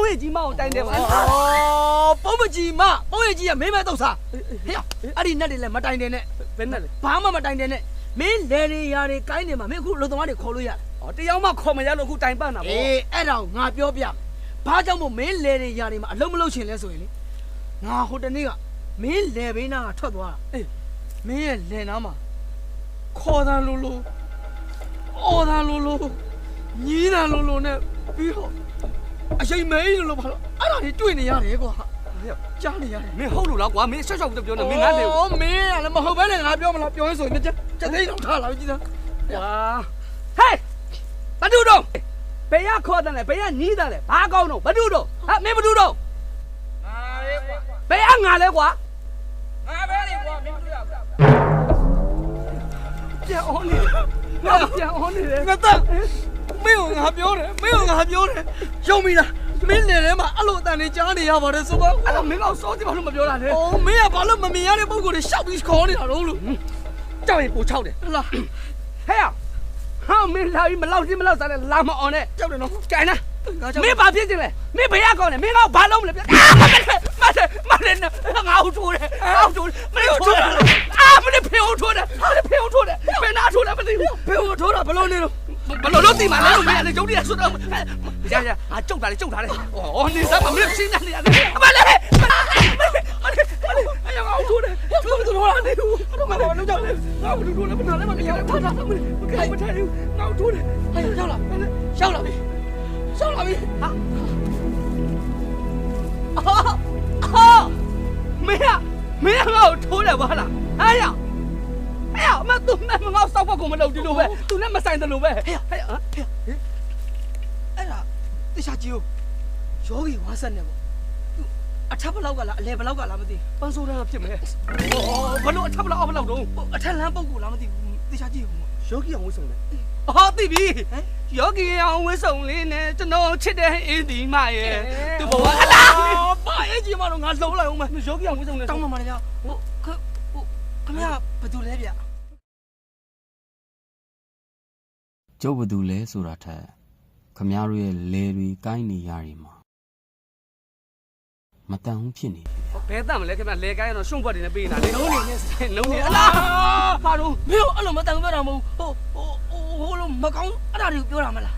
野鸡嘛，我带的嘛。哦，包野鸡嘛，包野鸡啊，没买多少。哎呀，阿里那里来没带的呢？真的嘞，爸妈没带的呢。没来的呀的，赶紧嘛，没去老东阿里考虑呀。哦，这要嘛考嘛呀，老去带班呐。哎，哎让俺表表，爸叫我没来的呀的嘛，老不老钱来说的。俺或者那个没来呗那差多了。哎，没来那嘛，考上路路，熬上路路。你那路路呢？比好，啊，谁没路路跑了？啊，那你对你呀那个，哎呀，家里呀，没好路了，我没小的标呢，没俺的。哦，没啊，那么后边的俺标嘛了，标一说，那这得用他了，记得。哇，嘿，不ดูดไปยาขอตันเลยไปยาหนีตันเลยบ้าก้าวโน่不ดูดฮะไม่不ดูดไปยางาเลยกว่าငါပဲလေကွာမင်းမดูရဘူးပြန်အောင်နေငါပြန်အောင်နေတယ်ငါတော့မင်းငါပြောတယ်မင်းငါပြောတယ်ရှုံးပြီလားမင်းနေထဲမှာအဲ့လိုအတန်လေးကြားနေရပါတယ်ဆိုတော့အဲ့တော့မင်းကစောကြည့်ဘာလို့မပြောတာလဲအော်မင်းကဘာလို့မမြင်ရတဲ့ပုံကိုယ်တွေရှောက်ပြီးခေါ်နေတာတော့လို့ကြောက်ရင်ပိုချောက်တယ်ဟုတ်လားဟဲ့ဟာမင်းလာပြီးမလောက်စားနဲ့လာမအောင်နဲ့ကြောက်တယ်နော်ကြိုင်လားမင်းဘာဖြစ်နေလဲမင်းဘယ်ရကောင်းလဲမင်းကဘာလုံးမလဲမတယ်ငါ့ကိုထိုးတယ်မင်းကိုထိုးတာမင်းဖေကိုထိုးတယ်ဘယ်နာထိုးလဲမသိဘူးဖေကိုထိုးတာဘလို့နေလို့ဘလို့လို့တိမလဲလို့မင်းလည်းကျုပ်တည်းဆွတ်တော့ရကျုပ်တာလေဩနေစမ်းမင်းရှင်းနေရတယ်အမလေးအယောင်ထိုးတယ်ထိုးတယ်ထိုးတာနေဘူးတော့မလုံးကြောက်တယ်ငါ့ကိုထိုးတယ်မနာလည်းမမြင်ရထားမထိုးတယ်ငါ့ကိုထိုးတယ်ဟဲ့ရောက်လာပြီမင်းငါ့ကိုထိုးတယ်ဘာလားဟဲ့မသူနဲ့ငါ့စောက်ဖို့ကိုမလုပ်ဒီလိုပဲသူနဲ့မဆိုင်တယ်လို့ပဲဟဲ့အဲ့ဒါတရားကြီးယောဂီဝါဆက်နေပေါ့အထက်ဘလောက်ကလားအလဲဘလောက်ကလားမသိပန်းစိုးတန်းကဖြစ်မယ်ဘလို့အထက်ဘလောက်တော့အထက်လမ်းပုတ်ကိုလားမသိဘူးတရားကြီးယောဂီအောင်ဝှဆုံတယ်သိပြီယောဂီအောင်ဝှဆုံလေးနဲ့ကျွန်တော်ချစ်တဲ့အင်းဒီမရဲ့သူဘဝအလားပါရဲ့ကြီးမတော့ငါလုံးလိုက်အောင်မယောဂီအောင်ဝှဆုံနေတောင်းမှမလားခင်ဗျာဘယ်သူလဲဗျကျုပ်ဘသူလဲဆိုတာထက်ခမားတို့ရဲ့လဲတွေကိုင်းနေရတွေမှာမတန်ဘူးဖြစ်နေပြီဘယ်တတ်မလဲခင်ဗျလဲကိုင်းတော့ရှုံ့ဘွက်တွေနဲ့ပေးနေတာလေလုံးနေအလားဘာလို့မင်းအဲ့လိုမတန်ပြောတာမဟုတ်ဟိုလိုမကောင်းအဲ့ဒါတွေကိုပြောတာမလား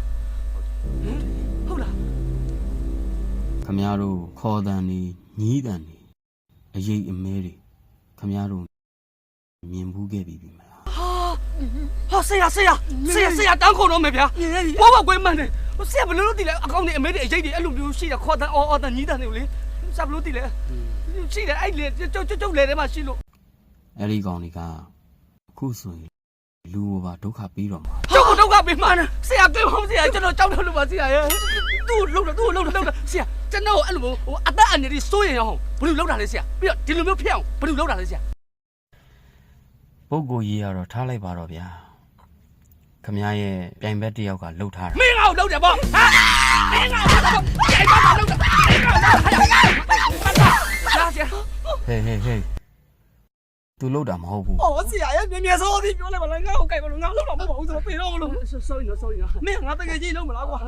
ဟုတ်လားခမားတို့ခေါ်တန်နေညီးတန်နေအရေးအမဲတွေခမားတို့မြင်ဘူးခဲ့ပြီမလားဟာဆရာတန်းခုံတော့မယ်ဗျာဘောကွဲမှန်းတယ်ဆရာဘယ်လိုလုပ်တည်လဲအကောင့်တွေအမေတွေအရေးတွေအဲ့လိုမျိုးရှိတာခေါ်တန်းအော်တန်းညီးတန်းတွေလေဆရာဘယ်လိုတည်လဲရှိတယ်အဲ့လေကျုပ်လေထဲမှာရှိလို့အဲ့ဒီကောင်တွေကအခုဆိုရင်လူဘဝဒုက္ခပေးတော့မှာကျုပ်ကဒုက္ခပေးမှာဆရာကြွေးဖို့ဆရာကျွန်တော်ကြောက်တယ်လို့ပါဆရာရဲ့သူ့လှုပ်ဆရာကျွန်တော်အဲ့လိုအသက်အန္တရာယ်စိုးရင်အောင်ဘယ်လိုလုပ်တာလဲဆရာပြီးတော့ဒီလိုမျိုးဖြစ်အောင်ဘယ်လိုလုပ်တာလဲဆရာပုဂ္ဂိုလ်ကြီးကတော့ထားလိုက်ပါတော့ဗျာခမရဲ့ပြိုင်ဘက်တယောက်ကလှုပ်ထားတာမင်းငါ့ကိုလှုပ်တယ်ဗောဟာမင်းငါ့ကိုလှုပ်တယ်ပြိုင်ဘက်ကလှုပ်တယ်ဟေးသူလှုပ်တာမဟုတ်ဘူးဩဆရာရဲ့မြင်စောပြီးပြောလိုက်ပါလားငါ့ကိုကြိုက်ပါလို့ငါလှုပ်တာမဟုတ်ဘူးဆိုတော့ပြေတော့လို့စိုးရင်မင်းငါတကယ်ကြီးလှုပ်မလားကွာ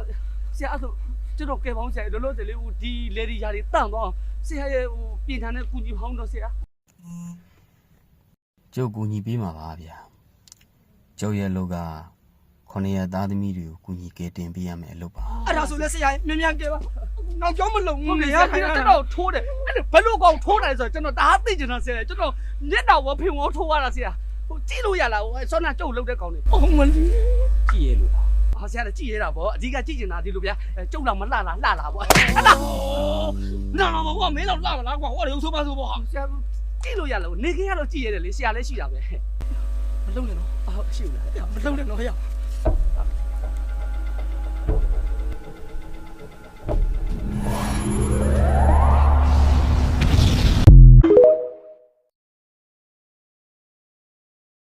ဆရာအဲ့ဆိုကျွန်တော်ကဲပေါင်းဆရာလောလောဆယ်လေးဒီလေဒီယာတွေတန့်သွားဆရာရဲ့ပြင်ထန်တဲ့ကူညီဟောင်းတော့ဆရာကျုပ်ကူညီပေးမှာပါဗျာကျုပ်ရဲ့လုပ်က9ရက်သားသမီးတွေကိုကူညီကယ်တင်ပေးရမယ်အလုပ်ပါအဲ့ဒါဆိုလဲဆရာမြန်ကဲပါငါကြောမလုံဘူးနေရကျွန်တော်ထိုးတယ်အဲ့ဘယ်လိုကောင်ထိုးတယ်ဆိုတော့ကျွန်တော်ဒါသိကျင်တာဆရာကျွန်တော်မျက်နှာဝဖင်ဝထိုးရတာဆရာကြည့်လို့ရလားဆောနာကျုပ်လှုပ်တဲ့ကောင်တွေအော်မလေးကြည့်ရလို့ဟာဆရာလည်းကြည့်ရတာဗောအဓိကကြည့်ကျင်တာဒီလိုဗျာကျုပ်တော့မလှလားဗောအဲ့ဒါနာမဘောမင်းတော့လှမလားကွာဟောလေဆိုပါဆိုဗောဆရာကြည့်လို့ရလားနေခင်းကတော့ကြည့်ရတယ်လေဆရာလည်းရှိတာပဲမလုံနဲ့နော်ဟုတ်ရှိဘူးလားမလုံနဲ့နော်ဟဲ့